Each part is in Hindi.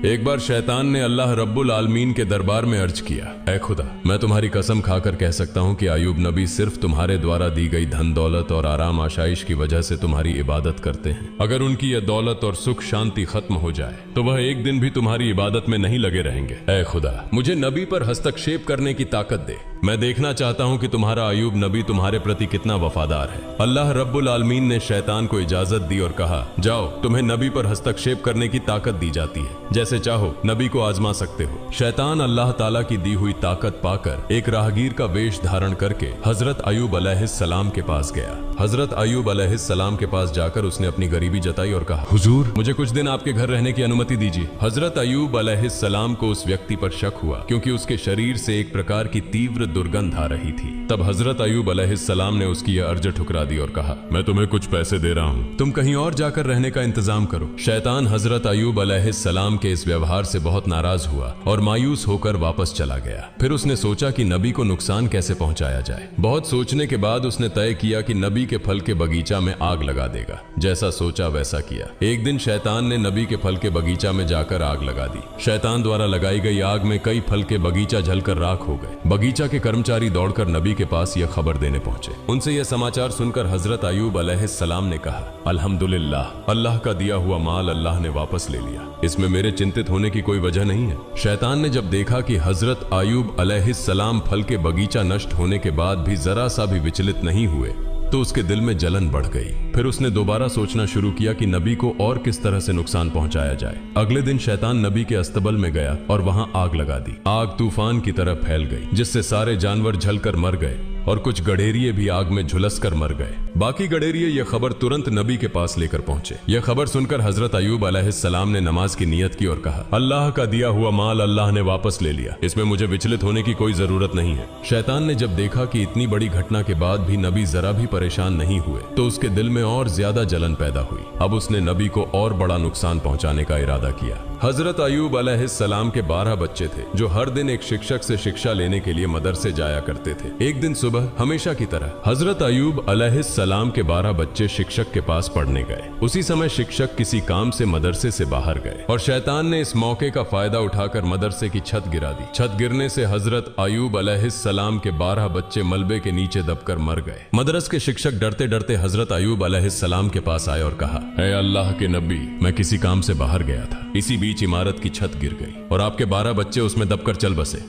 एक बार शैतान ने अल्लाह रब्बुल आलमीन के दरबार में अर्ज किया, ऐ खुदा, मैं तुम्हारी कसम खाकर कह सकता हूँ कि अय्यूब नबी सिर्फ तुम्हारे द्वारा दी गई धन दौलत और आराम आशाइश की वजह से तुम्हारी इबादत करते हैं। अगर उनकी यह दौलत और सुख शांति खत्म हो जाए तो वह एक दिन भी तुम्हारी इबादत में नहीं लगे रहेंगे। ऐ खुदा, मुझे नबी पर हस्तक्षेप करने की ताकत दे। मैं देखना चाहता हूँ कि तुम्हारा अय्यूब नबी तुम्हारे प्रति कितना वफादार है। अल्लाह रब्बुल आलमीन ने शैतान को इजाजत दी और कहा, जाओ, तुम्हें नबी पर हस्तक्षेप करने की ताकत दी जाती है, जैसे चाहो नबी को आजमा सकते हो। शैतान अल्लाह ताला की दी हुई ताकत पाकर एक राहगीर का वेश धारण करके हजरत अय्यूब अलैहिस्सलाम के पास गया। हजरत अय्यूब अलैहिस्सलाम के पास जाकर उसने अपनी गरीबी जताई और कहा, हुजूर, मुझे कुछ दिन आपके घर रहने की अनुमति दीजिए। हजरत अय्यूब अलैहिस्सलाम को उस व्यक्ति पर शक हुआ क्योंकि उसके शरीर से एक प्रकार की तीव्र दुर्गंध आ रही थी। तब हजरत अय्यूब अलैहिस्सलाम ने उसकी यह अर्ज ठुकरा दी और कहा, मैं तुम्हें कुछ पैसे दे रहा हूँ, तुम कहीं और जाकर रहने का इंतजाम करो। शैतान हजरत अय्यूब अलैहिस्सलाम के इस व्यवहार से बहुत नाराज हुआ और मायूस होकर वापस चला गया। फिर उसने सोचा कि नबी को नुकसान कैसे पहुंचाया जाए। बहुत सोचने के बाद उसने तय किया कि नबी के फल के बगीचा में आग लगा देगा। जैसा सोचा वैसा किया। एक दिन शैतान ने नबी के फल के बगीचा में जाकर आग लगा दी। शैतान द्वारा लगाई गई आग में कई फल के बगीचा जलकर राख हो गए। बगीचा के कर्मचारी दौड़कर नबी के पास यह खबर देने पहुंचे। उनसे यह समाचार सुनकर हजरत अय्यूब अलैहिस्सलाम ने कहा, अल्हम्दुलिल्लाह, अल्लाह का दिया हुआ माल अल्लाह ने वापस ले लिया, इसमें मेरे चिंतित होने की कोई वजह नहीं है। शैतान ने जब देखा कि हजरत अय्यूब अलैहिस्सलाम फल के बगीचा नष्ट होने के बाद भी जरा सा भी विचलित नहीं हुए तो उसके दिल में जलन बढ़ गई। फिर उसने दोबारा सोचना शुरू किया कि नबी को और किस तरह से नुकसान पहुंचाया जाए। अगले दिन शैतान नबी के अस्तबल में गया और वहां आग लगा दी। आग तूफान की तरह फैल गई, जिससे सारे जानवर जलकर मर गए और कुछ गडेरिये भी आग में झुलसकर मर गए। बाकी गडेरिये यह खबर तुरंत नबी के पास लेकर पहुंचे। यह खबर सुनकर हजरत अय्यूब अलैहिस्सलाम ने नमाज की नियत की और कहा, अल्लाह का दिया हुआ माल अल्लाह ने वापस ले लिया, इसमें मुझे विचलित होने की कोई जरूरत नहीं है। शैतान ने जब देखा कि इतनी बड़ी घटना के बाद भी नबी जरा भी परेशान नहीं हुए तो उसके दिल में और ज्यादा जलन पैदा हुई। अब उसने नबी को और बड़ा नुकसान पहुंचाने का इरादा किया। हजरत अय्यूब अलैहिस्सलाम के 12 बच्चे थे जो हर दिन एक शिक्षक से शिक्षा लेने के लिए मदरसे जाया करते थे। एक दिन सुबह हमेशा की तरह हजरत अय्यूब अलैहिस्सलाम के 12 बच्चे शिक्षक के पास पढ़ने गए। उसी समय शिक्षक किसी काम से मदरसे से बाहर गए और शैतान ने इस मौके का फायदा उठाकर मदरसे की छत गिरा दी। छत गिरने से हजरत अय्यूब अलैहिस्सलाम के 12 बच्चे मलबे के नीचे दबकर मर गए। मदरस के शिक्षक डरते डरते हजरत अय्यूब अलैहिस्सलाम के पास आए और कहा, ऐ अल्लाह के नबी, मैं किसी काम से बाहर गया था, इसी बीच इमारत की छत गिर गई और आपके 12 बच्चे उसमें दबकर चल बसे।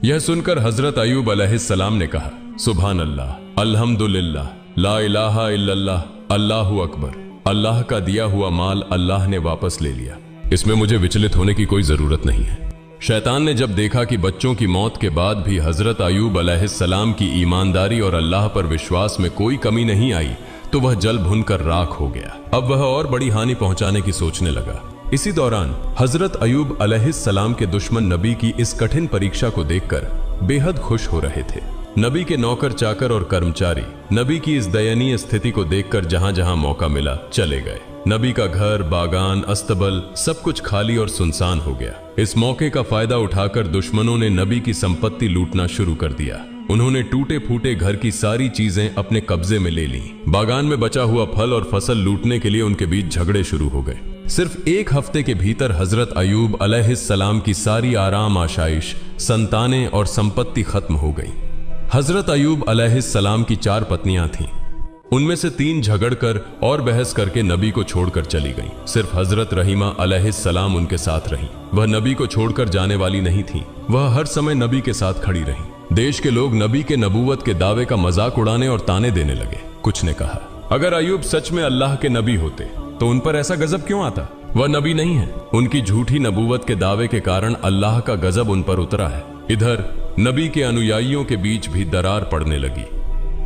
यह सुनकर हजरत अय्यूब अलैहिस्सलाम ने कहा, सुभान अल्लाह, अल्हम्दुलिल्लाह, ला इलाहा इल्लल्लाह, अल्लाहु अकबर, अल्लाह का दिया हुआ माल अल्लाह ने वापस ले लिया, इसमें मुझे विचलित होने की कोई जरूरत नहीं है। शैतान ने जब देखा कि बच्चों की मौत के बाद भी हजरत अय्यूब अलैहिस्सलाम की ईमानदारी और अल्लाह पर विश्वास में कोई कमी नहीं आई तो वह जल भुनकर राख हो गया। अब वह और बड़ी हानि पहुंचाने की सोचने लगा। इसी दौरान हजरत अय्यूब अलैहिस्सलाम के दुश्मन नबी की इस कठिन परीक्षा को देखकर बेहद खुश हो रहे थे। नबी के नौकर चाकर और कर्मचारी नबी की इस दयनीय स्थिति को देखकर जहां जहां मौका मिला चले गए। नबी का घर, बागान, अस्तबल सब कुछ खाली और सुनसान हो गया। इस मौके का फायदा उठाकर दुश्मनों ने नबी की संपत्ति लूटना शुरू कर दिया। उन्होंने टूटे फूटे घर की सारी चीजें अपने कब्जे में ले ली। बागान में बचा हुआ फल और फसल लूटने के लिए उनके बीच झगड़े शुरू हो गए। सिर्फ एक हफ्ते के भीतर हजरत अय्यूब अलैहिस्सलाम की सारी आराम आशाइश, संतानें और संपत्ति खत्म हो गई। हजरत अय्यूब अलैहिस्सलाम की 4 पत्नियां थीं। उनमें से 3 झगड़कर और बहस करके नबी को छोड़कर चली गईं। सिर्फ हजरत रहीमा अलैहिस्सलाम उनके साथ रहीं। वह नबी को छोड़कर जाने वाली नहीं थीं। वह हर समय नबी के साथ खड़ी रहीं। देश के लोग नबी के नबूवत के दावे का मजाक उड़ाने और ताने देने लगे। कुछ ने कहा, अगर अय्यूब सच में अल्लाह के नबी होते तो उन पर ऐसा गजब क्यों आता? वह नबी नहीं है। उनकी झूठी नबूवत के दावे के कारण अल्लाह का गजब उन पर उतरा है। इधर नबी के अनुयायियों के बीच भी दरार पड़ने लगी।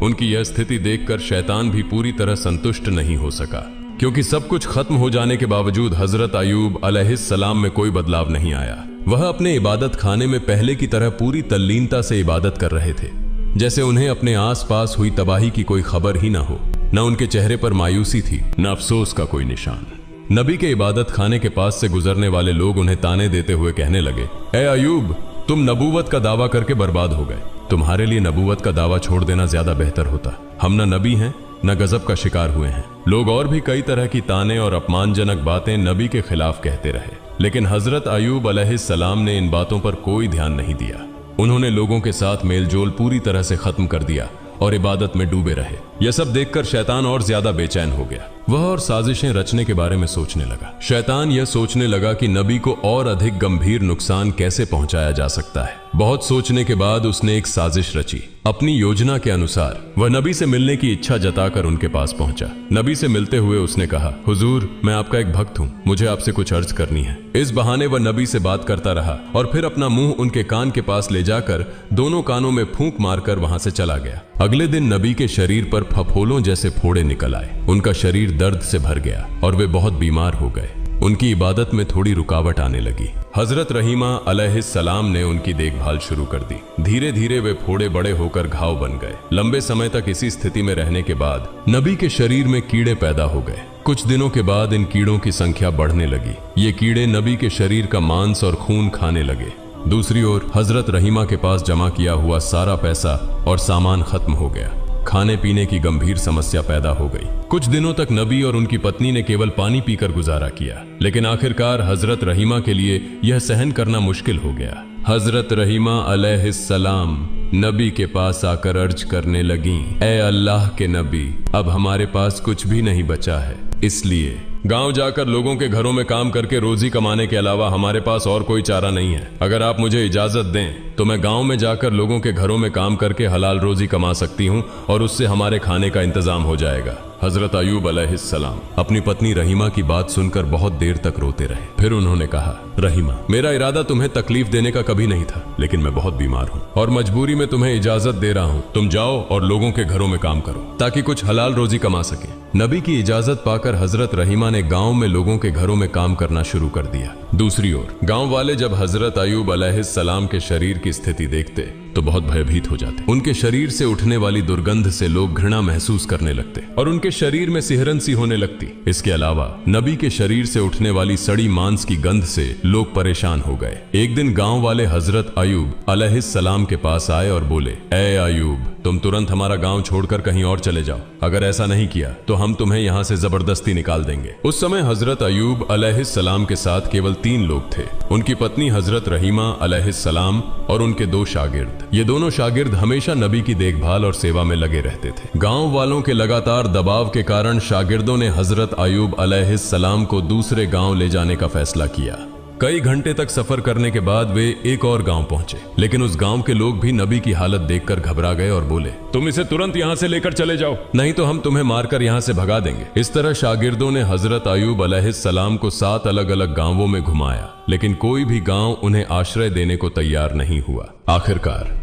उनकी यह स्थिति देखकर शैतान भी पूरी तरह संतुष्ट नहीं हो सका, क्योंकि सब कुछ खत्म हो जाने के बावजूद हजरत अय्यूब अलैहिस्सलाम में कोई बदलाव नहीं आया। वह अपने इबादत खाने में पहले की तरह पूरी तल्लीनता से इबादत कर रहे थे, जैसे उन्हें अपने आसपास हुई तबाही की कोई खबर ही ना हो। न उनके चेहरे पर मायूसी थी, न अफसोस का कोई निशान। नबी के इबादत खाने के पास से गुजरने वाले लोग उन्हें ताने देते हुए कहने लगे, ए अय्यूब, तुम नबूवत का दावा करके बर्बाद हो गए। तुम्हारे लिए नबूवत का दावा छोड़ देना ज्यादा बेहतर होता। हम न नबी हैं न गजब का शिकार हुए हैं। लोग और भी कई तरह की ताने और अपमानजनक बातें नबी के खिलाफ कहते रहे, लेकिन हजरत अयूब अलैहिस्सलाम ने इन बातों पर कोई ध्यान नहीं दिया। उन्होंने लोगों के साथ मेलजोल पूरी तरह से खत्म कर दिया और इबादत में डूबे रहे। यह सब देखकर शैतान और ज्यादा बेचैन हो गया। वह और साजिशें रचने के बारे में सोचने लगा। शैतान यह सोचने लगा कि नबी को और अधिक गंभीर नुकसान कैसे पहुंचाया जा सकता है। बहुत सोचने के बाद उसने एक साजिश रची। अपनी योजना के अनुसार वह नबी से मिलने की इच्छा जताकर उनके पास पहुंचा। नबी से मिलते हुए उसने कहा, हुजूर, मैं आपका एक भक्त हूं, मुझे आपसे कुछ अर्ज करनी है। इस बहाने वह नबी से बात करता रहा और फिर अपना मुंह उनके कान के पास ले जाकर दोनों कानों में फूंक मारकर वहां से चला गया। अगले दिन नबी के शरीर पर फफोलों जैसे फोड़े निकल आए। उनका शरीर दर्द से भर गया और वे बहुत बीमार हो गए। उनकी इबादत में थोड़ी रुकावट आने लगी। हजरत रहीमा अलैहिस्सलाम ने उनकी देखभाल शुरू कर दी। धीरे धीरे वे फोड़े बड़े होकर घाव बन गए। लंबे समय तक इसी स्थिति में रहने के बाद नबी के शरीर में कीड़े पैदा हो गए। कुछ दिनों के बाद इन कीड़ों की संख्या बढ़ने लगी। ये कीड़े नबी के शरीर का मांस और खून खाने लगे। दूसरी ओर हजरत रहीमा के पास जमा किया हुआ सारा पैसा और सामान खत्म हो गया। खाने पीने की गंभीर समस्या पैदा हो गई। कुछ दिनों तक नबी और उनकी पत्नी ने केवल पानी पीकर गुजारा किया, लेकिन आखिरकार हजरत रहीमा के लिए यह सहन करना मुश्किल हो गया। हजरत रहीमा अलैहिस्सलाम नबी के पास आकर अर्ज करने लगी, ए अल्लाह के नबी, अब हमारे पास कुछ भी नहीं बचा है, इसलिए गांव जाकर लोगों के घरों में काम करके रोजी कमाने के अलावा हमारे पास और कोई चारा नहीं है। अगर आप मुझे इजाजत दें तो मैं गांव में जाकर लोगों के घरों में काम करके हलाल रोजी कमा सकती हूं और उससे हमारे खाने का इंतजाम हो जाएगा। हजरत अयूब अलैहिस्सलाम अपनी पत्नी रहीमा की बात सुनकर बहुत देर तक रोते रहे। फिर उन्होंने कहा, रहीमा, मेरा इरादा तुम्हें तकलीफ देने का कभी नहीं था, लेकिन मैं बहुत बीमार हूँ और मजबूरी में तुम्हें इजाजत दे रहा हूँ। तुम जाओ और लोगों के घरों में काम करो ताकि कुछ हलाल रोजी कमा सके। नबी की इजाजत पाकर हजरत रहीमा ने गांव में लोगों के घरों में काम करना शुरू कर दिया। दूसरी ओर गांव वाले जब हजरत अयूब अलैहिस्सलाम के शरीर की स्थिति देखते तो बहुत भयभीत हो जाते। उनके शरीर से उठने वाली दुर्गंध से लोग घृणा महसूस करने लगते और उनके शरीर में सिहरन सी होने लगती। इसके अलावा नबी के शरीर से उठने वाली सड़ी मांस की गंध से लोग परेशान हो गए। एक दिन गांव वाले हजरत अयूब अलैहिस्सलाम के पास आए और बोले, ए अयूब, तुम तुरंत हमारा गांव छोड़कर कहीं और चले जाओ। अगर ऐसा नहीं किया तो हम तुम्हें यहाँ से जबरदस्ती निकाल देंगे। उस समय हजरत अयूब अलैहिस्सलाम के साथ केवल 3 लोग थे, उनकी पत्नी हजरत रहीमा अलैहिस्सलाम और उनके 2 शागिर्द। ये दोनों शागिर्द हमेशा नबी की देखभाल और सेवा में लगे रहते थे। गांव वालों के लगातार दबाव के कारण शागिर्दों ने हजरत अयूब अलैहिस्सलाम को दूसरे गांव ले जाने का फैसला किया। कई घंटे तक सफर करने के बाद वे एक और गांव पहुंचे, लेकिन उस गांव के लोग भी नबी की हालत देखकर घबरा गए और बोले, तुम इसे तुरंत यहां से लेकर चले जाओ, नहीं तो हम तुम्हें मारकर यहां से भगा देंगे। इस तरह शागिर्दों ने हजरत अयूब अलैहिस्सलाम को 7 अलग अलग गांवों में घुमाया, लेकिन कोई भी गांव उन्हें आश्रय देने को तैयार नहीं हुआ। आखिरकार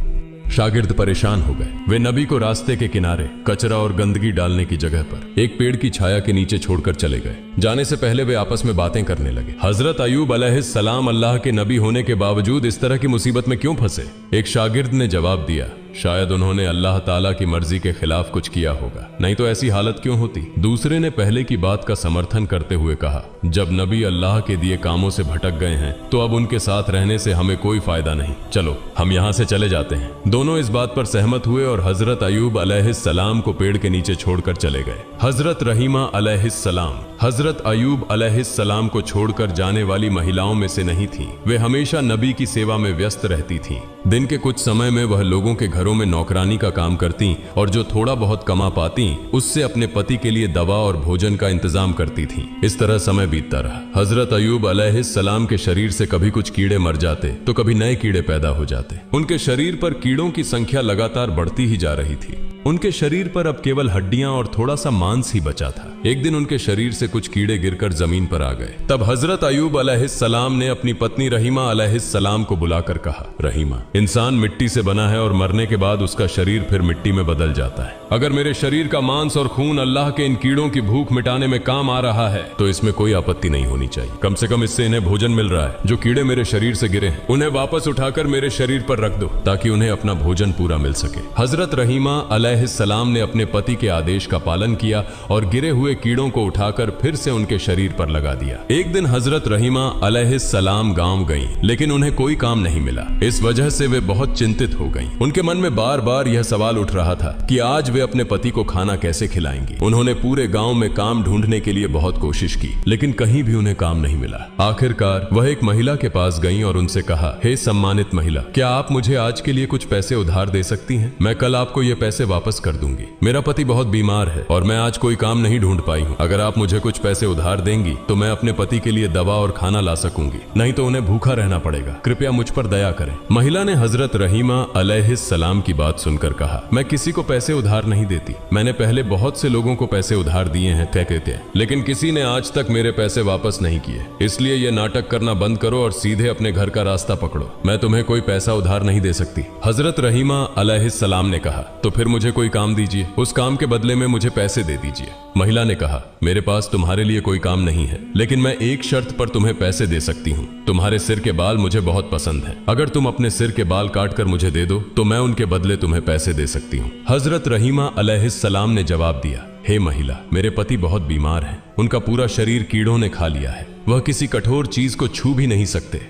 शागिर्द परेशान हो गए। वे नबी को रास्ते के किनारे कचरा और गंदगी डालने की जगह पर एक पेड़ की छाया के नीचे छोड़कर चले गए। जाने से पहले वे आपस में बातें करने लगे। हजरत अयूब अलैहिस्सलाम अल्लाह के नबी होने के बावजूद इस तरह की मुसीबत में क्यों फंसे? एक शागिर्द ने जवाब दिया, शायद उन्होंने अल्लाह ताला की मर्जी के खिलाफ कुछ किया होगा, नहीं तो ऐसी हालत क्यों होती। दूसरे ने पहले की बात का समर्थन करते हुए कहा, जब नबी अल्लाह के दिए कामों से भटक गए हैं तो अब उनके साथ रहने से हमें कोई फायदा नहीं, चलो हम यहाँ से चले जाते हैं। दोनों इस बात पर सहमत हुए और हजरत अयूब अलैहिस्सलाम को पेड़ के नीचे छोड़कर चले गए। हजरत रहीमा अलैहिस्सलाम हजरत अयूब अलैहिस्सलाम को छोड़कर जाने वाली महिलाओं में से नहीं थी। वे हमेशा नबी की सेवा में व्यस्त रहती थीं। दिन के कुछ समय में वह लोगों के घरों में नौकरानी का काम करती और जो थोड़ा बहुत कमा पाती उससे अपने पति के लिए दवा और भोजन का इंतजाम करती थीं। इस तरह समय बीतता रहा। हजरत अयूब अलैहिस्सलाम के शरीर से कभी कुछ कीड़े मर जाते तो कभी नए कीड़े पैदा हो जाते। उनके शरीर पर कीड़ों की संख्या लगातार बढ़ती ही जा रही थी। उनके शरीर पर अब केवल हड्डियां और थोड़ा सा मांस ही बचा था। एक दिन उनके शरीर से कुछ कीड़े गिरकर जमीन पर आ गए। तब हजरत अयूब अलैहिस्सलाम ने अपनी पत्नी रहीमा अलैहिस्सलाम को बुलाकर कहा, रहीमा, इंसान मिट्टी से बना है और मरने के बाद उसका शरीर फिर मिट्टी में बदल जाता है। अगर मेरे शरीर का मांस और खून अल्लाह के इन कीड़ों की भूख मिटाने में काम आ रहा है तो इसमें कोई आपत्ति नहीं होनी चाहिए। कम से कम इससे इन्हें भोजन मिल रहा है। जो कीड़े मेरे शरीर से गिरे हैं उन्हें वापस उठाकर मेरे शरीर पर रख दो ताकि उन्हें अपना भोजन पूरा मिल सके। हजरत रहीमा अलैहिस्सलाम ने अपने पति के आदेश का पालन किया और गिरे हुए हुए कीड़ों को उठाकर फिर से उनके शरीर पर लगा दिया। एक दिन हजरत रहीमा अलैहिस्सलाम गांव गईं, लेकिन उन्हें कोई काम नहीं मिला। इस वजह से वे बहुत चिंतित हो गईं। उनके मन में बार बार यह सवाल उठ रहा था कि आज वे अपने पति को खाना कैसे खिलाएंगी। उन्होंने पूरे गांव में काम ढूंढने के लिए बहुत कोशिश की, लेकिन कहीं भी उन्हें काम नहीं मिला। आखिरकार वह एक महिला के पास गईं और उनसे कहा, हे सम्मानित महिला, क्या आप मुझे आज के लिए कुछ पैसे उधार दे सकती हैं? मैं कल आपको ये पैसे वापस कर दूंगी। मेरा पति बहुत बीमार है और मैं आज कोई काम नहीं ढूंढ पाई हूँ। अगर आप मुझे कुछ पैसे उधार देंगी तो मैं अपने पति के लिए दवा और खाना ला सकूंगी, नहीं तो उन्हें भूखा रहना पड़ेगा। कृपया मुझ पर दया करें। महिला ने हजरत रहीमा अलैहिस्सलाम की बात सुनकर कहा, मैं किसी को पैसे उधार नहीं देती। मैंने पहले बहुत से लोगों को पैसे उधार दिए हैं कहते, लेकिन किसी ने आज तक मेरे पैसे वापस नहीं किए। इसलिए ये नाटक करना बंद करो और सीधे अपने घर का रास्ता पकड़ो। मैं तुम्हें कोई पैसा उधार नहीं दे सकती। हजरत रहीमा अलैहिस्सलाम ने कहा, तो फिर मुझे कोई काम दीजिए, उस काम के बदले में मुझे पैसे दे दीजिए। महिला ने कहा, मेरे पास तुम्हारे लिए कोई काम नहीं है, लेकिन मैं एक शर्त पर तुम्हें पैसे दे सकती हूँ। तुम्हारे सिर के बाल मुझे बहुत पसंद है। अगर तुम अपने सिर के बाल काट कर मुझे दे दो तो मैं उनके बदले तुम्हें पैसे दे सकती हूँ। हजरत रहीमा अलैहिस्सलाम ने जवाब दिया, हे महिला, मेरे पति बहुत बीमार हैं। उनका पूरा शरीर कीड़ों ने खा लिया है। वह किसी कठोर चीज को छू भी नहीं सकते।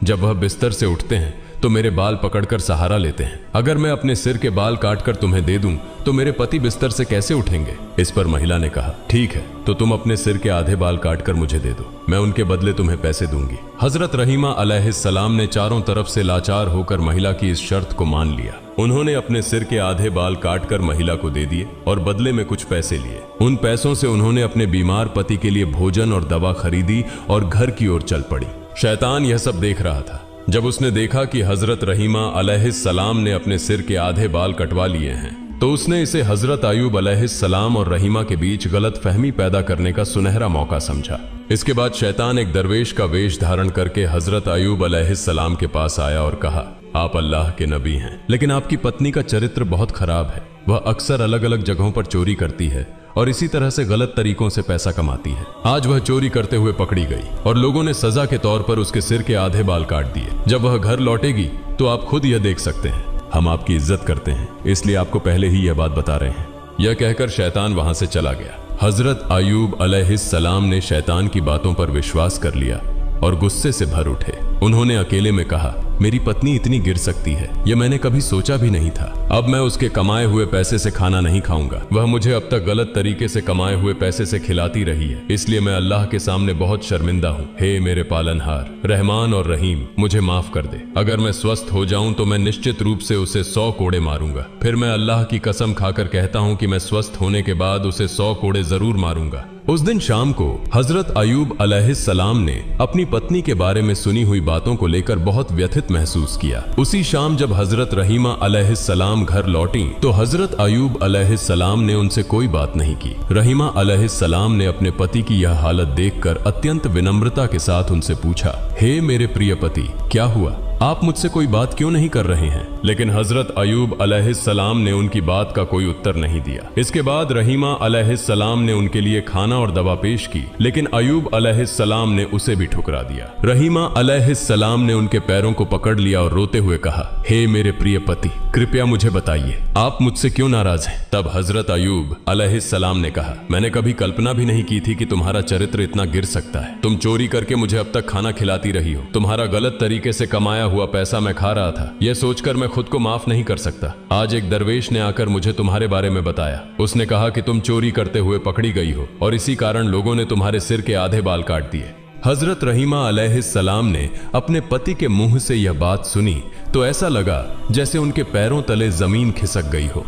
जब वह बिस्तर से उठते हैं तो मेरे बाल पकड़कर सहारा लेते हैं। अगर मैं अपने सिर के बाल काटकर तुम्हें दे दूं तो मेरे पति बिस्तर से कैसे उठेंगे? इस पर महिला ने कहा, ठीक है, तो तुम अपने सिर के आधे बाल काटकर मुझे दे दो, मैं उनके बदले तुम्हें पैसे दूंगी। हजरत रहीमा अलैहिस्सलाम ने चारों तरफ से लाचार होकर महिला की इस शर्त को मान लिया। उन्होंने अपने सिर के आधे बाल काटकर महिला को दे दिए और बदले में कुछ पैसे लिए। उन पैसों से उन्होंने अपने बीमार पति के लिए भोजन और दवा खरीदी और घर की ओर चल पड़ी। शैतान यह सब देख रहा था। जब उसने देखा कि हजरत रहीमा अलैहिस्सलाम ने अपने सिर के आधे बाल कटवा लिए हैं, तो उसने इसे हजरत अय्यूब अलैहिस्सलाम और रहीमा के बीच गलत फहमी पैदा करने का सुनहरा मौका समझा। इसके बाद शैतान एक दरवेश का वेश धारण करके हजरत अय्यूब अलैहिस्सलाम के पास आया और कहा, आप अल्लाह के नबी हैं, लेकिन आपकी पत्नी का चरित्र बहुत खराब है। वह अक्सर अलग अलग जगहों पर चोरी करती है और इसी तरह से गलत तरीकों से पैसा कमाती है। आज वह चोरी करते हुए पकड़ी गई और लोगों ने सजा के तौर पर उसके सिर के आधे बाल काट दिए। जब वह घर लौटेगी तो आप खुद यह देख सकते हैं। हम आपकी इज्जत करते हैं, इसलिए आपको पहले ही यह बात बता रहे हैं। यह कहकर शैतान वहां से चला गया। हजरत अय्यूब अलैहिस्सलाम ने शैतान की बातों पर विश्वास कर लिया और गुस्से से भर उठे। उन्होंने अकेले में कहा, मेरी पत्नी इतनी गिर सकती है, यह मैंने कभी सोचा भी नहीं था। अब मैं उसके कमाए हुए पैसे से खाना नहीं खाऊंगा। वह मुझे अब तक गलत तरीके से कमाए हुए पैसे से खिलाती रही है, इसलिए मैं अल्लाह के सामने बहुत शर्मिंदा हूँ। हे मेरे पालनहार रहमान और रहीम, मुझे माफ कर दे। अगर मैं स्वस्थ हो जाऊं तो मैं निश्चित रूप से उसे 100 कोड़े मारूंगा। फिर मैं अल्लाह की कसम खाकर कहता हूँ कि मैं स्वस्थ होने के बाद उसे 100 कोड़े जरूर मारूंगा। उस दिन शाम को हजरत अय्यूब अलैहिस्सलाम ने अपनी पत्नी के बारे में सुनी हुई बातों को लेकर बहुत व्यथित महसूस किया। उसी शाम जब हजरत रहीमा अलैहिस्सलाम घर लौटी तो हजरत अय्यूब अलैहिस्सलाम ने उनसे कोई बात नहीं की। रहीमा अलैहिस्सलाम ने अपने पति की यह हालत देखकर अत्यंत विनम्रता के साथ उनसे पूछा, हे मेरे प्रिय पति, क्या हुआ? आप मुझसे कोई बात क्यों नहीं कर रहे हैं? लेकिन हजरत अय्यूब अलैहिस्सलाम ने उनकी बात का कोई उत्तर नहीं दिया। इसके बाद रहीमा अलैहिस्सलाम ने उनके लिए खाना और दवा पेश की, लेकिन अय्यूब अलैहिस्सलाम ने उसे भी ठुकरा दिया। रहीमा अलैहिस्सलाम ने उनके पैरों को पकड़ लिया और रोते हुए कहा, हे मेरे प्रिय पति, कृपया मुझे बताइए, आप मुझसे क्यों नाराज हैं? तब हजरत अय्यूब अलैहिस्सलाम ने कहा, मैंने कभी कल्पना भी नहीं की थी कि तुम्हारा चरित्र इतना गिर सकता है। तुम चोरी करके मुझे अब तक खाना खिलाती रही हो। तुम्हारा गलत तरीके से कमाया हुआ पैसा मैं खा रहा था। यह सोचकर मैं खुद को माफ नहीं कर सकता। आज एक दरवेश ने आकर मुझे तुम्हारे बारे में बताया। उसने कहा कि तुम चोरी करते हुए पकड़ी गई हो और इसी कारण लोगों ने तुम्हारे सिर के आधे बाल काट दिए। हजरत रहीमा अलैहिस्सलाम ने अपने पति के मुंह से यह बात सुनी तो ऐसा लगा जैसे उनके पैरों तले जमीन खिसक गई हो।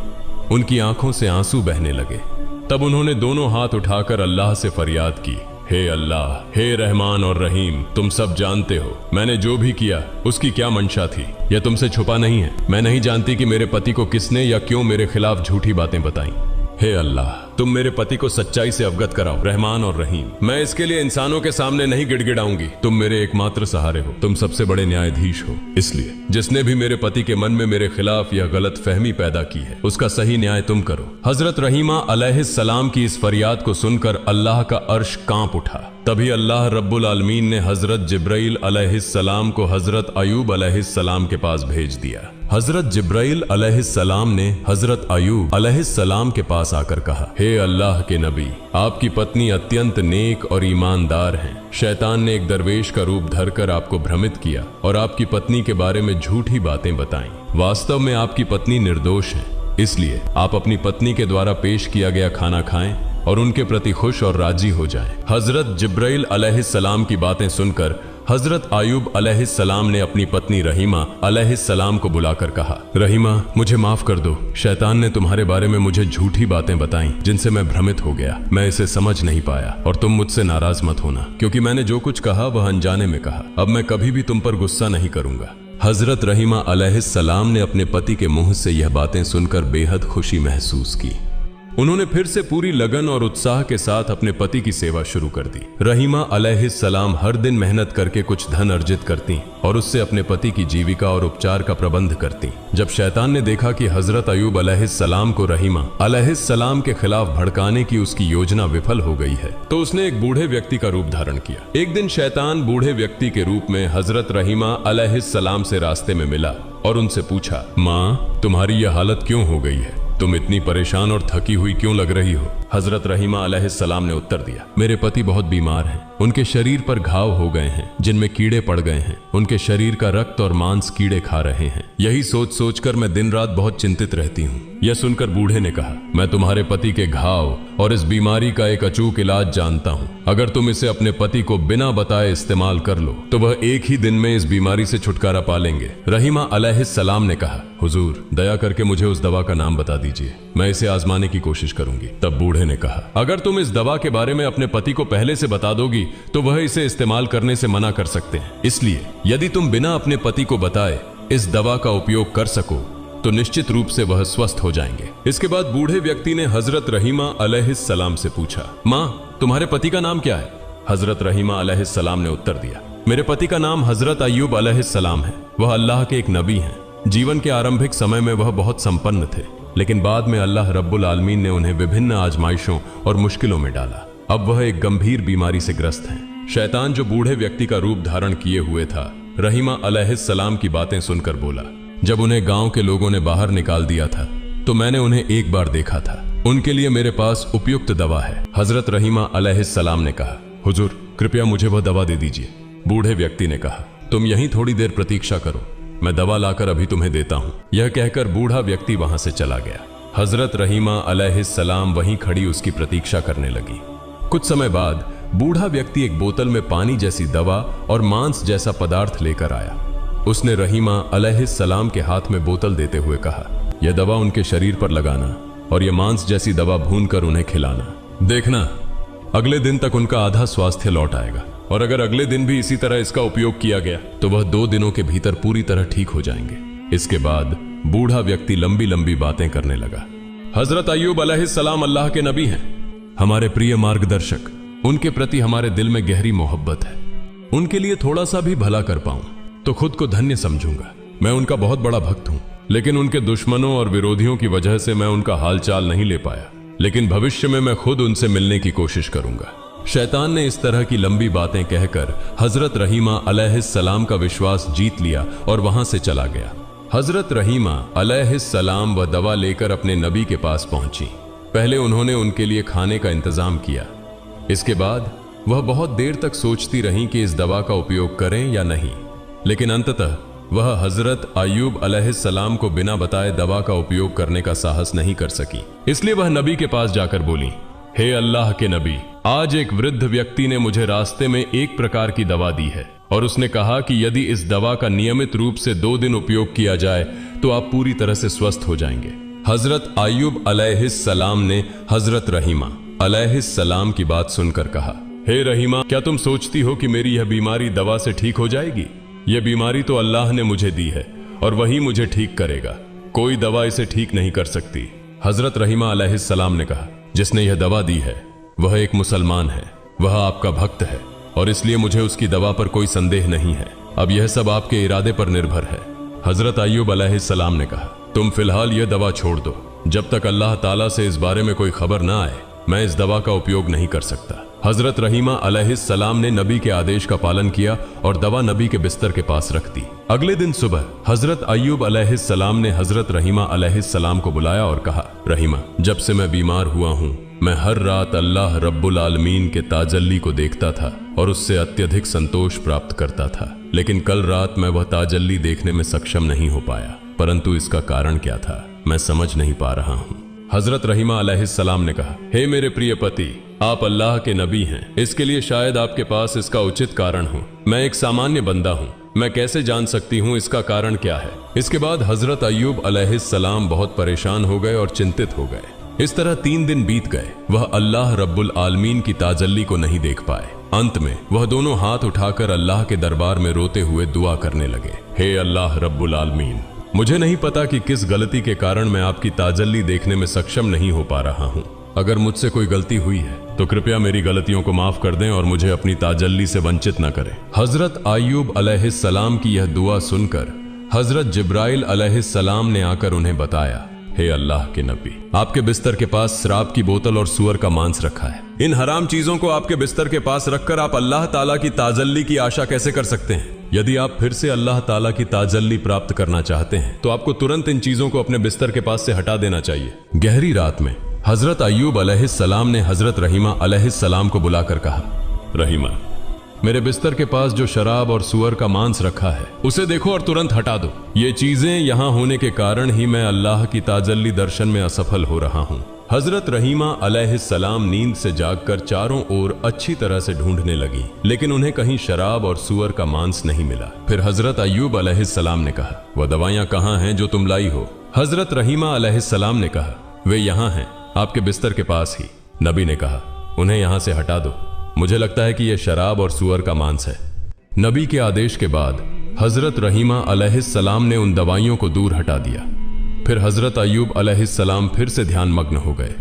उनकी आंखों से आंसू बहने लगे। तब उन्होंने दोनों हाथ उठाकर अल्लाह से फरियाद की, हे अल्लाह, हे रहमान और रहीम, तुम सब जानते हो मैंने जो भी किया उसकी क्या मंशा थी। यह तुमसे छुपा नहीं है। मैं नहीं जानती कि मेरे पति को किसने या क्यों मेरे खिलाफ झूठी बातें बताई। हे अल्लाह, तुम मेरे पति को सच्चाई से अवगत कराओ, रहमान और रहीम। मैं इसके लिए इंसानों के सामने नहीं गिड़गिड़ाऊंगी। तुम मेरे एकमात्र सहारे हो, तुम सबसे बड़े न्यायाधीश हो। इसलिए जिसने भी मेरे पति के मन में मेरे खिलाफ यह गलत फहमी पैदा की है उसका सही न्याय तुम करो। हजरत रहीमा अलैहिस्सलाम की इस फरियाद को सुनकर अल्लाह का अर्श कांप उठा। तभी अल्लाह रब्बुल आलमीन ने हजरत जिब्राइल अलैहिस्सलाम को हजरत अय्यूब अलैहिस्सलाम के पास भेज दिया। हजरत जिब्राइल अलैहिस्सलाम ने हजरत अय्यूब अलैहिस्सलाम के पास आकर कहा, हे हे अल्लाह के नबी, आपकी पत्नी अत्यंत नेक और ईमानदार हैं। शैतान ने एक दरवेश का रूप धरकर आपको भ्रमित किया और आपकी पत्नी के बारे में झूठी बातें बताईं। वास्तव में आपकी पत्नी निर्दोष है, इसलिए आप अपनी पत्नी के द्वारा पेश किया गया खाना खाएं और उनके प्रति खुश और राजी हो जाएं। हजरत जिब्राइल अलैहिस्सलाम की बातें सुनकर हजरत आयूब अलैहिस्सलाम ने अपनी पत्नी रहीमा अलैहिस्सलाम को बुलाकर कहा, रहीमा, मुझे माफ कर दो। शैतान ने तुम्हारे बारे में मुझे झूठी बातें बताईं जिनसे मैं भ्रमित हो गया। मैं इसे समझ नहीं पाया और तुम मुझसे नाराज मत होना, क्योंकि मैंने जो कुछ कहा वह अनजाने में कहा। अब मैं कभी भी तुम पर गुस्सा नहीं करूंगा। हजरत रहीमा अलैहिस्सलाम ने अपने पति के मुंह से यह बातें सुनकर बेहद खुशी महसूस की। उन्होंने फिर से पूरी लगन और उत्साह के साथ अपने पति की सेवा शुरू कर दी। रहीमा अलैहिस्सलाम हर दिन मेहनत करके कुछ धन अर्जित करती और उससे अपने पति की जीविका और उपचार का प्रबंध करती। जब शैतान ने देखा कि हजरत अयूब अलैहिस्सलाम को रहीमा अलैहिस्सलाम के खिलाफ भड़काने की उसकी योजना विफल हो गई है, तो उसने एक बूढ़े व्यक्ति का रूप धारण किया। एक दिन शैतान बूढ़े व्यक्ति के रूप में हजरत रहीमा अलैहिस्सलाम से रास्ते में मिला और उनसे पूछा, माँ, तुम्हारी यह हालत क्यों हो गई है? तुम इतनी परेशान और थकी हुई क्यों लग रही हो? हजरत रहीमा अलैहिस्सलाम ने उत्तर दिया, मेरे पति बहुत बीमार हैं। उनके शरीर पर घाव हो गए हैं जिनमें कीड़े पड़ गए हैं। उनके शरीर का रक्त और मांस कीड़े खा रहे हैं। यही सोच सोचकर मैं दिन रात बहुत चिंतित रहती हूँ। यह सुनकर बूढ़े ने कहा, मैं तुम्हारे पति के घाव और इस बीमारी का एक अचूक इलाज जानता हूँ। अगर तुम इसे अपने पति को बिना बताए इस्तेमाल कर लो तो वह एक ही दिन में इस बीमारी से छुटकारा पा लेंगे। रहीमा अलैहिस्सलाम ने कहा, हुजूर, दया करके मुझे उस दवा का नाम बता दीजिए, मैं इसे आजमाने की कोशिश करूंगी। तब बूढ़े ने कहा, अगर तुम इस दवा के बारे में अपने पति को पहले से बता दोगी तो वह इसे इस्तेमाल करने से मना कर सकते हैं। इसलिए यदि तुम बिना अपने पति को बताए इस दवा का उपयोग कर सको तो निश्चित रूप से वह स्वस्थ हो जाएंगे। इसके बाद बूढ़े व्यक्ति ने हजरत रहीमा अलैहिस्सलाम से पूछा, माँ, तुम्हारे पति का नाम क्या है? हजरत रहीमा अलैहिस्सलाम ने उत्तर दिया, मेरे पति का नाम हजरत अयूब अलैहिस्सलाम है। वह अल्लाह के एक नबी हैं। जीवन के आरंभिक समय में वह बहुत संपन्न थे, लेकिन बाद में अल्लाह रब्बुल आलमीन ने उन्हें विभिन्न आजमाइशों और मुश्किलों में डाला। अब वह एक गंभीर बीमारी से ग्रस्त हैं। शैतान, जो बूढ़े व्यक्ति का रूप धारण किए हुए था, रहीमा अलैहिस्सलाम की बातें सुनकर बोला, जब उन्हें गांव के लोगों ने बाहर निकाल दिया था तो मैंने उन्हें एक बार देखा था। उनके लिए मेरे पास उपयुक्त दवा है। हजरत रहीमा अलैहिस्सलाम ने कहा, हुजूर, कृपया मुझे वह दवा दे दीजिए। बूढ़े व्यक्ति ने कहा, तुम यहीं थोड़ी देर प्रतीक्षा करो, मैं दवा लाकर अभी तुम्हें देता हूं। यह कहकर बूढ़ा व्यक्ति वहां से चला गया। हजरत रहीमा अलैहिस्सलाम वहीं खड़ी उसकी प्रतीक्षा करने लगी। कुछ समय बाद बूढ़ा व्यक्ति एक बोतल में पानी जैसी दवा और मांस जैसा पदार्थ लेकर आया। उसने रहीमा अलैहिस्सलाम के हाथ में बोतल देते हुए कहा, यह दवा उनके शरीर पर लगाना और यह मांस जैसी दवा भूनकर उन्हें खिलाना। देखना, अगले दिन तक उनका आधा स्वास्थ्य लौट आएगा, और अगर अगले दिन भी इसी तरह इसका उपयोग किया गया तो वह 2 दिनों के भीतर पूरी तरह ठीक हो जाएंगे। इसके बाद बूढ़ा व्यक्ति लंबी लंबी बातें करने लगा। हजरत अयूब अलैहिस्सलाम अल्लाह के नबी हैं, हमारे प्रिय मार्गदर्शक। उनके प्रति हमारे दिल में गहरी मोहब्बत है। उनके लिए थोड़ा सा भी भला कर पाऊं तो खुद को धन्य समझूंगा। मैं उनका बहुत बड़ा भक्त हूं, लेकिन उनके दुश्मनों और विरोधियों की वजह से मैं उनका हालचाल नहीं ले पाया, लेकिन भविष्य में मैं खुद उनसे मिलने की कोशिश करूंगा। शैतान ने इस तरह की लंबी बातें कहकर हजरत रहीमा अलैहिस्सलाम का विश्वास जीत लिया और वहां से चला गया। हजरत रहीमा अलैहिस्सलाम वह दवा लेकर अपने नबी के पास पहुंची। पहले उन्होंने उनके लिए खाने का इंतजाम किया। इसके बाद वह बहुत देर तक सोचती रहीं कि इस दवा का उपयोग करें या नहीं, लेकिन अंततः वह हजरत अयूब अलैहिस्सलाम को बिना बताए दवा का उपयोग करने का साहस नहीं कर सकी। इसलिए वह नबी के पास जाकर बोली, हे अल्लाह के नबी, आज एक वृद्ध व्यक्ति ने मुझे रास्ते में एक प्रकार की दवा दी है और उसने कहा कि यदि इस दवा का नियमित रूप से 2 दिन उपयोग किया जाए तो आप पूरी तरह से स्वस्थ हो जाएंगे। हजरत अयूब अलैहिस्सलाम ने हजरत रहीमा अलैहिस्सलाम की बात सुनकर कहा, हे रहीमा, क्या तुम सोचती हो कि मेरी यह बीमारी दवा से ठीक हो जाएगी? यह बीमारी तो अल्लाह ने मुझे दी है और वही मुझे ठीक करेगा। कोई दवा इसे ठीक नहीं कर सकती। हजरत रहीमा अलैहिस्सलाम ने कहा, जिसने यह दवा दी है वह एक मुसलमान है, वह आपका भक्त है और इसलिए मुझे उसकी दवा पर कोई संदेह नहीं है। अब यह सब आपके इरादे पर निर्भर है। हजरत अयूब अलैहिस्सलाम ने कहा, तुम फिलहाल यह दवा छोड़ दो। जब तक अल्लाह ताला से इस बारे में कोई खबर ना आए मैं इस दवा का उपयोग नहीं कर सकता। हजरत रहीमा अलैहिस्सलाम ने नबी के आदेश का पालन किया और दवा नबी के बिस्तर के पास रख दी। अगले दिन सुबह हजरत अयूब अलैहिस्सलाम ने हजरत रहीमा अलैहिस्सलाम को बुलाया और कहा, रहीमा, जब से मैं बीमार हुआ हूँ मैं हर रात अल्लाह रब्बुल आलमीन के ताजल्ली को देखता था और उससे अत्यधिक संतोष प्राप्त करता था, लेकिन कल रात मैं वह ताजल्ली देखने में सक्षम नहीं हो पाया। परंतु इसका कारण क्या था मैं समझ नहीं पा रहा हूँ। हजरत रहीमा अलैहिस्सलाम ने कहा, हे मेरे प्रिय पति, आप अल्लाह के नबी हैं, इसके लिए शायद आपके पास इसका उचित कारण हो। मैं एक सामान्य बंदा हूँ, मैं कैसे जान सकती हूँ इसका कारण क्या है। इसके बाद हजरत अय्यूब अलैहिस्सलाम बहुत परेशान हो गए और चिंतित हो गए। इस तरह 3 दिन बीत गए, वह अल्लाह रब्बुल आलमीन की ताजल्ली को नहीं देख पाए। अंत में वह दोनों हाथ उठाकर अल्लाह के दरबार में रोते हुए दुआ करने लगे, हे अल्लाह रब्बुल आलमीन, मुझे नहीं पता कि किस गलती के कारण मैं आपकी ताजल्ली देखने में सक्षम नहीं हो पा रहा हूँ। अगर मुझसे कोई गलती हुई है तो कृपया मेरी गलतियों को माफ कर दें और मुझे अपनी ताजल्ली से वंचित न करें। हजरत अय्यूब अलैहिस्सलाम की यह दुआ सुनकर हजरत जिब्राइल अलैहिस्सलाम ने आकर उन्हें बताया, हे अल्लाह के नबी, आपके बिस्तर के पास शराब की बोतल और सूअर का मांस रखा है। इन हराम चीजों को आपके बिस्तर के पास रखकर आप अल्लाह ताला की ताजल्ली की आशा कैसे कर सकते हैं? यदि आप फिर से अल्लाह ताला की ताजल्ली प्राप्त करना चाहते हैं तो आपको तुरंत इन चीजों को अपने बिस्तर के पास से हटा देना चाहिए। गहरी रात में हजरत अय्यूब अलैहिस्सलाम ने हजरत रहीमा अलैहिस्सलाम को बुलाकर कहा, रहीमा, मेरे बिस्तर के पास जो शराब और सूअर का मांस रखा है उसे देखो और तुरंत हटा दो। ये चीजें यहाँ होने के कारण ही मैं अल्लाह की ताजल्ली दर्शन में असफल हो रहा हूँ। हजरत रहीमा अलैहिस्सलाम नींद से जागकर चारों ओर अच्छी तरह से ढूंढने लगी, लेकिन उन्हें कहीं शराब और सूअर का मांस नहीं मिला। फिर हजरत अय्यूब अलैहिस्सलाम ने कहा, वह दवाइयां कहाँ हैं जो तुम लाई हो? हजरत रहीमा अलैहिस्सलाम ने कहा, वे यहाँ हैं, आपके बिस्तर के पास ही। नबी ने कहा, उन्हें यहाँ से हटा दो, मुझे लगता है कि यह शराब और सूअर का मांस है। नबी के आदेश के बाद हजरत रहीमा अलैहिस्सलाम ने उन दवाइयों को दूर हटा दिया। फिर हजरत अय्यूब अलैहिस्सलाम फिर से ध्यान मग्न हो गए।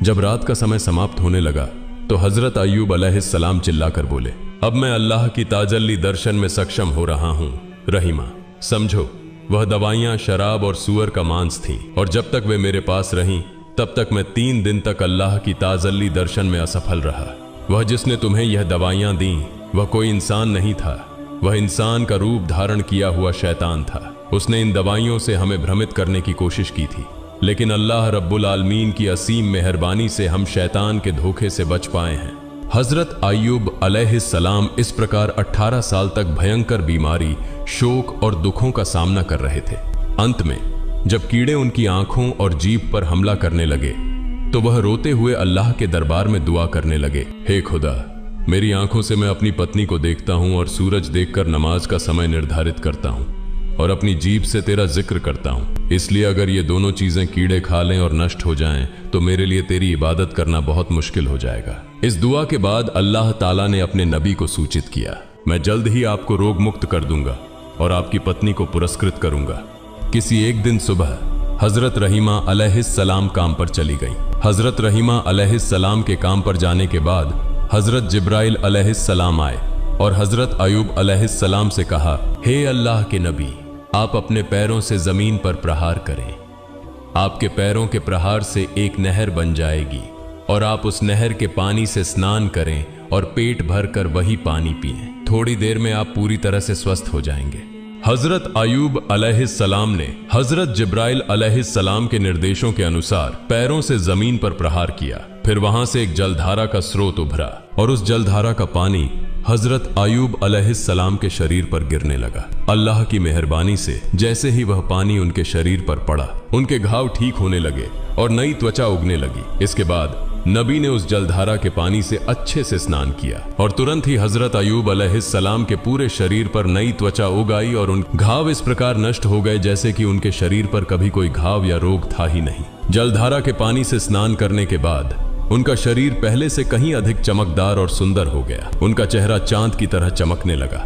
जब रात का समय समाप्त होने लगा तो हजरत अय्यूब अलैहिस्सलाम चिल्लाकर बोले, अब मैं अल्लाह की ताजल्ली दर्शन में सक्षम हो रहा हूँ। रहीमा, समझो, वह दवाइयाँ शराब और सूअर का मांस थीं और जब तक वे मेरे पास रहीं तब तक मैं 3 दिन तक अल्लाह की ताजल्ली दर्शन में असफल रहा। वह जिसने तुम्हें यह दवाइयां दी वह कोई इंसान नहीं था, वह इंसान का रूप धारण किया हुआ शैतान था। उसने इन दवाइयों से हमें भ्रमित करने की कोशिश की थी, लेकिन अल्लाह रब्बुल आलमीन की असीम मेहरबानी से हम शैतान के धोखे से बच पाए हैं। हजरत अय्यूब अलैहिस्सलाम इस प्रकार 18 साल तक भयंकर बीमारी, शोक और दुखों का सामना कर रहे थे। अंत में जब कीड़े उनकी आंखों और जीभ पर हमला करने लगे तो वह रोते हुए अल्लाह के दरबार में दुआ करने लगे, हे खुदा, मेरी आंखों से मैं अपनी पत्नी को देखता हूँ और सूरज देखकर नमाज का समय निर्धारित करता हूँ और अपनी जीभ से तेरा जिक्र करता हूँ। इसलिए अगर ये दोनों चीजें कीड़े खा लें और नष्ट हो जाएं तो मेरे लिए तेरी इबादत करना बहुत मुश्किल हो जाएगा। इस दुआ के बाद अल्लाह ताला ने अपने नबी को सूचित किया, मैं जल्द ही आपको रोग मुक्त कर दूंगा और आपकी पत्नी को पुरस्कृत करूंगा। किसी एक दिन सुबह हजरत रहीमा अलैहिस्सलाम काम पर चली गई। हजरत रहीमा अलैहिस्सलाम के काम पर जाने के बाद हजरत जिब्राइल अलैहिस्सलाम आए और हजरत अय्यूब अलैहिस्सलाम से कहा, हे अल्लाह के नबी, आप अपने पैरों से जमीन पर प्रहार करें। आपके पैरों के प्रहार से एक नहर बन जाएगी और आप उस नहर के पानी से स्नान करें और पेट भर कर वही पानी पिएं। थोड़ी देर में आप पूरी तरह से स्वस्थ हो जाएंगे। हजरत अय्यूब अलैहिस्सलाम ने हजरत जिब्राइल अलैहिस्सलाम के निर्देशों के अनुसार पैरों से जमीन पर प्रहार किया। फिर वहां से एक जलधारा का स्रोत उभरा और उस जलधारा का पानी हजरत अय्यूब अलैहिस्सलाम के शरीर पर गिरने लगा। अल्लाह की मेहरबानी से जैसे ही वह पानी उनके शरीर पर पड़ा, उनके घाव ठीक होने लगे और नई त्वचा उगने लगी। इसके बाद नबी ने उस जलधारा के पानी से अच्छे से स्नान किया और तुरंत ही हजरत अय्यूब अलैहिस्सलाम के पूरे शरीर पर नई त्वचा उग आई और उन घाव इस प्रकार नष्ट हो गए जैसे कि उनके शरीर पर कभी कोई घाव या रोग था ही नहीं। जलधारा के पानी से स्नान करने के बाद उनका शरीर पहले से कहीं अधिक चमकदार और सुंदर हो गया। उनका चेहरा चांद की तरह चमकने लगा।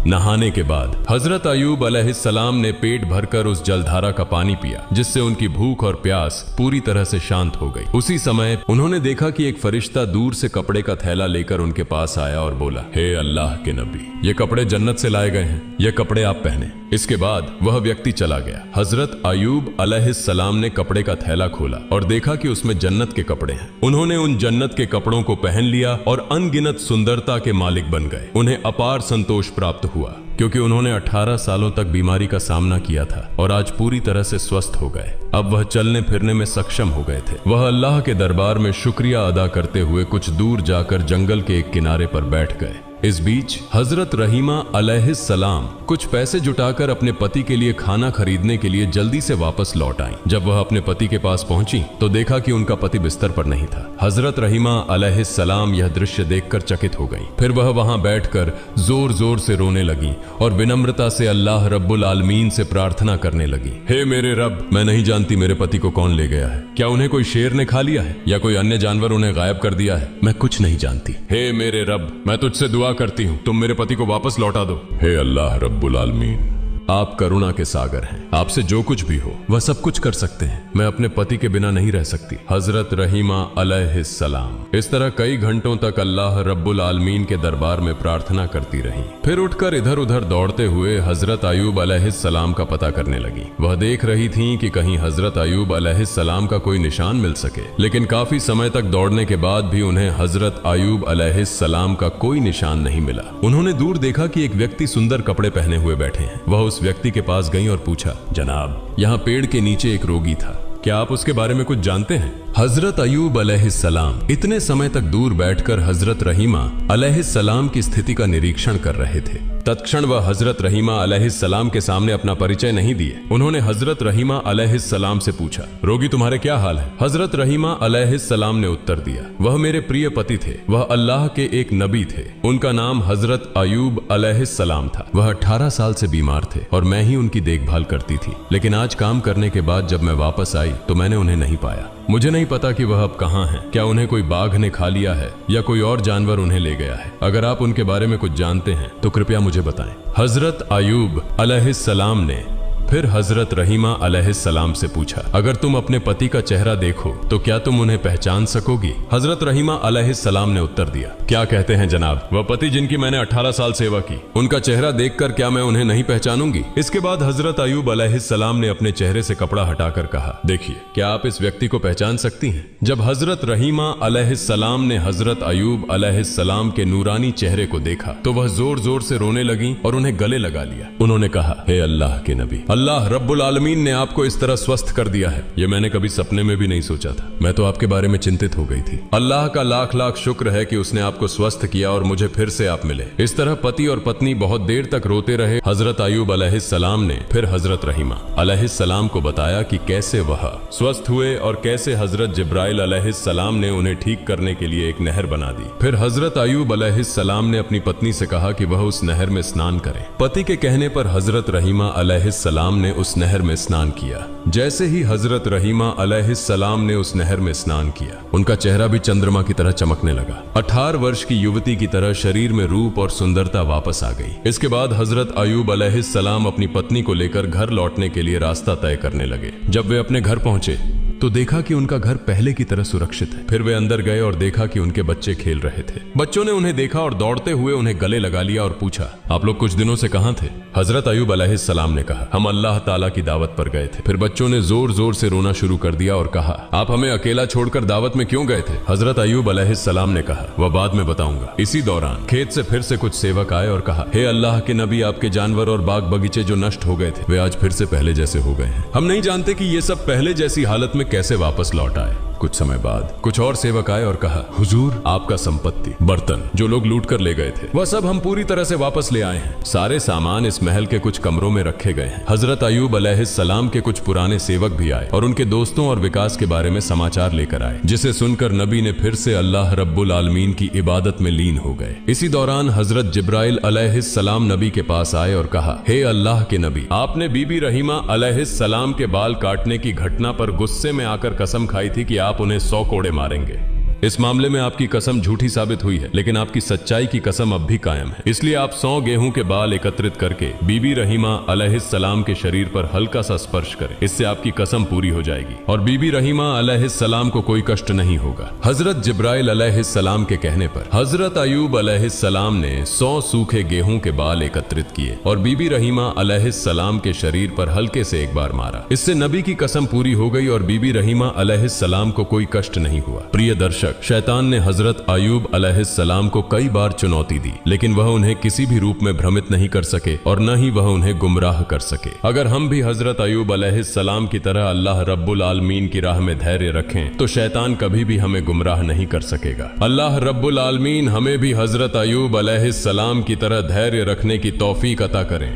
नहाने के बाद हजरत अय्यूब अलैहिस्सलाम ने पेट भरकर उस जलधारा का पानी पिया, जिससे उनकी भूख और प्यास पूरी तरह से शांत हो गई। उसी समय उन्होंने देखा कि एक फरिश्ता दूर से कपड़े का थैला लेकर उनके पास आया और बोला, हे अल्लाह के नबी, ये कपड़े जन्नत से लाए गए हैं, ये कपड़े आप पहने। इसके बाद वह व्यक्ति चला गया। हजरत अय्यूब अलैहिस्सलाम ने कपड़े का थैला खोला और देखा कि उसमें जन्नत के कपड़े हैं। उन्होंने उन जन्नत के कपड़ों को पहन लिया और अनगिनत सुंदरता के मालिक बन गए। उन्हें अपार संतोष प्राप्त हुआ। क्योंकि उन्होंने 18 सालों तक बीमारी का सामना किया था और आज पूरी तरह से स्वस्थ हो गए। अब वह चलने फिरने में सक्षम हो गए थे। वह अल्लाह के दरबार में शुक्रिया अदा करते हुए कुछ दूर जाकर जंगल के एक किनारे पर बैठ गए। इस बीच हजरत रहीमा अलैहिस्सलाम कुछ पैसे जुटाकर अपने पति के लिए खाना खरीदने के लिए जल्दी से वापस लौट आईं। जब वह अपने पति के पास पहुंची तो देखा कि उनका पति बिस्तर पर नहीं था। हजरत रहीमा अलैहिस्सलाम यह दृश्य देखकर चकित हो गईं। फिर वह वहां बैठकर जोर जोर से रोने लगी और विनम्रता से अल्लाह रब्बुल आलमीन से प्रार्थना करने लगी, हे मेरे रब, मैं नहीं जानती मेरे पति को कौन ले गया है। क्या उन्हें कोई शेर ने खा लिया है या कोई अन्य जानवर उन्हें गायब कर दिया है? मैं कुछ नहीं जानती। हे मेरे रब, मैं तुझसे दुआ करती हूँ, तुम मेरे पति को वापस लौटा दो। हे अल्लाह रब्बुल आलमीन, आप करुणा के सागर हैं। आपसे जो कुछ भी हो वह सब कुछ कर सकते हैं। मैं अपने पति के बिना नहीं रह सकती। हजरत रहीमा अलैहिस्सलाम इस तरह कई घंटों तक अल्लाह रब्बुल आलमीन के दरबार में प्रार्थना करती रहीं। फिर उठकर इधर उधर दौड़ते हुए हजरत अयूब अलैहिस्सलाम का पता करने लगी। वह देख रही थीं कि कहीं हजरत अयूब अलैहिस्सलाम का कोई निशान मिल सके, लेकिन काफी समय तक दौड़ने के बाद भी उन्हें हजरत अयूब अलैहिस्सलाम का कोई निशान नहीं मिला। उन्होंने दूर देखा कि एक व्यक्ति सुंदर कपड़े पहने हुए बैठे हैं। वह उस व्यक्ति के पास गई और पूछा, जनाब, यहाँ पेड़ के नीचे एक रोगी था, क्या आप उसके बारे में कुछ जानते हैं? हजरत अयूब अलैहिस्सलाम इतने समय तक दूर बैठकर हजरत रहीमा अलैहिस्सलाम की स्थिति का निरीक्षण कर रहे थे। तत्क्षण वह हजरत रहीमा अलैहिस्सलाम के सामने अपना परिचय नहीं दिए। उन्होंने हजरत रहीमा अलैहिस्सलाम से पूछा, रोगी तुम्हारे क्या हाल है? हजरत रहीमा अलैहिस्सलाम ने उत्तर दिया, वह मेरे प्रिय पति थे। वह अल्लाह के एक नबी थे। उनका नाम हजरत अयूब अलैहिस्सलाम था। वह 18 साल से बीमार थे और मैं ही उनकी देखभाल करती थी। लेकिन आज काम करने के बाद जब मैं वापस आई तो मैंने उन्हें नहीं पाया। मुझे नहीं पता कि वह अब कहाँ हैं। क्या उन्हें कोई बाघ ने खा लिया है या कोई और जानवर उन्हें ले गया है? अगर आप उनके बारे में कुछ जानते हैं तो कृपया मुझे बताएं। हजरत अयूब अलैहिस्सलाम ने फिर हजरत रहीमा अलैहिस्सलाम से पूछा, अगर तुम अपने पति का चेहरा देखो तो क्या तुम उन्हें पहचान सकोगी? हजरत रहीमा अलैहिस्सलाम ने उत्तर दिया, क्या कहते हैं जनाब, वह पति जिनकी मैंने 18 साल सेवा की, उनका चेहरा देखकर क्या मैं उन्हें नहीं पहचानूंगी? इसके बाद हजरत अयूब अलैहिस्सलाम ने अपने चेहरे से कपड़ा हटाकर कहा, देखिए, क्या आप इस व्यक्ति को पहचान सकती हैं? जब हजरत रहीमा अलैहिस्सलाम ने हजरत अयूब अलैहिस्सलाम के नूरानी चेहरे को देखा तो वह जोर जोर से रोने लगी और उन्हें गले लगा लिया। उन्होंने कहा, हे अल्लाह के नबी, अल्लाह रब्बुल आलमीन ने आपको इस तरह स्वस्थ कर दिया है, यह मैंने कभी सपने में भी नहीं सोचा था। मैं तो आपके बारे में चिंतित हो गई थी। अल्लाह का लाख लाख शुक्र है कि उसने आपको स्वस्थ किया और मुझे फिर से आप मिले। इस तरह पति और पत्नी बहुत देर तक रोते रहे। हजरत अयूब अलैहिस्सलाम ने फिर हजरत रहीमा अलैहिस्सलाम को बताया कि कैसे वह स्वस्थ हुए और कैसे हजरत जिब्राइल अलैहिस्सलाम ने उन्हें ठीक करने के लिए एक नहर बना दी। फिर हजरत अयूब अलैहिस्सलाम ने अपनी पत्नी से कहा कि वह उस नहर में स्नान करें। पति के कहने पर हजरत रहीमा अलैहिस्सलाम ने उस नहर में स्नान किया। जैसे ही हजरत रहीमा अलैहिस्सलाम ने उस नहर में स्नान किया, उनका चेहरा भी चंद्रमा की तरह चमकने लगा। 18 वर्ष की युवती की तरह शरीर में रूप और सुंदरता वापस आ गई। इसके बाद हजरत अयूब अलैहिस्सलाम अपनी पत्नी को लेकर घर लौटने के लिए रास्ता तय करने लगे। जब वे अपने घर पहुंचे तो देखा कि उनका घर पहले की तरह सुरक्षित है। फिर वे अंदर गए और देखा कि उनके बच्चे खेल रहे थे। बच्चों ने उन्हें देखा और दौड़ते हुए उन्हें गले लगा लिया और पूछा, आप लोग कुछ दिनों से कहां थे? हजरत अयूब अलैहिस्सलाम ने कहा, हम अल्लाह ताला की दावत पर गए थे। फिर बच्चों ने जोर जोर से रोना शुरू कर दिया और कहा, आप हमें अकेला छोड़कर दावत में क्यों गए थे? हजरत अयूब अलैहिस्सलाम ने कहा, वह बाद में बताऊंगा। इसी दौरान खेत से फिर से कुछ सेवक आए और कहा, हे अल्लाह के नबी, आपके जानवर और बाग बगीचे जो नष्ट हो गए थे वे आज फिर से पहले जैसे हो गए हैं। हम नहीं जानते कि ये सब पहले जैसी हालत में कैसे वापस लौट आए। कुछ समय बाद कुछ और सेवक आए और कहा, हुजूर, आपका संपत्ति, बर्तन जो लोग लूट कर ले गए थे वह सब हम पूरी तरह से वापस ले आए हैं। सारे सामान इस महल के कुछ कमरों में रखे गए हैं। हजरत अयूब अलैहिस्सलाम के कुछ पुराने सेवक भी आए और उनके दोस्तों और विकास के बारे में समाचार लेकर आए, जिसे सुनकर नबी ने फिर से अल्लाह रब्बुल आलमीन की इबादत में लीन हो गए। इसी दौरान हजरत जिब्राइल अलैहिस्सलाम नबी के पास आए और कहा, हे अल्लाह के नबी, आपने बीबी रहीमा अलैहिस्सलाम के बाल काटने की घटना पर गुस्से में आकर कसम खाई थी कि आप उन्हें 100 कोड़े मारेंगे। इस मामले में आपकी कसम झूठी साबित हुई है, लेकिन आपकी सच्चाई की कसम अब भी कायम है। इसलिए आप 100 गेहूं के बाल एकत्रित करके बीबी रहीमा अलैहिस्सलाम के शरीर पर हल्का सा स्पर्श करें। इससे आपकी कसम पूरी हो जाएगी और बीबी रहीमा अलैहिस्सलाम को कोई कष्ट नहीं होगा। हजरत जिब्राइल अलैहिस्सलाम के कहने पर हजरत अयूब अलैहिस्सलाम ने 100 सूखे गेहूं के बाल एकत्रित किए और बीबी रहीमा अलैहिस्सलाम के शरीर पर हल्के से एक बार मारा। इससे नबी की कसम पूरी हो गई और बीबी रहीमा अलैहिस्सलाम को कोई कष्ट नहीं हुआ। प्रिय दर्शक, तक शैतान ने हजरत अयूब अलैहिस्सलाम को कई बार चुनौती दी, लेकिन वह उन्हें किसी भी रूप में भ्रमित नहीं कर सके और न ही वह उन्हें गुमराह कर सके। अगर हम भी हजरत अयूब अलैहिस्सलाम की तरह अल्लाह रब्बुल आलमीन की राह में धैर्य रखें तो शैतान कभी भी हमें गुमराह नहीं कर सकेगा। अल्लाह रब्बुल आलमीन हमें भी हजरत अयूब अलैहिस्सलाम की तरह धैर्य रखने की तौफीक अता करें।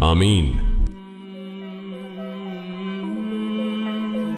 आमीन।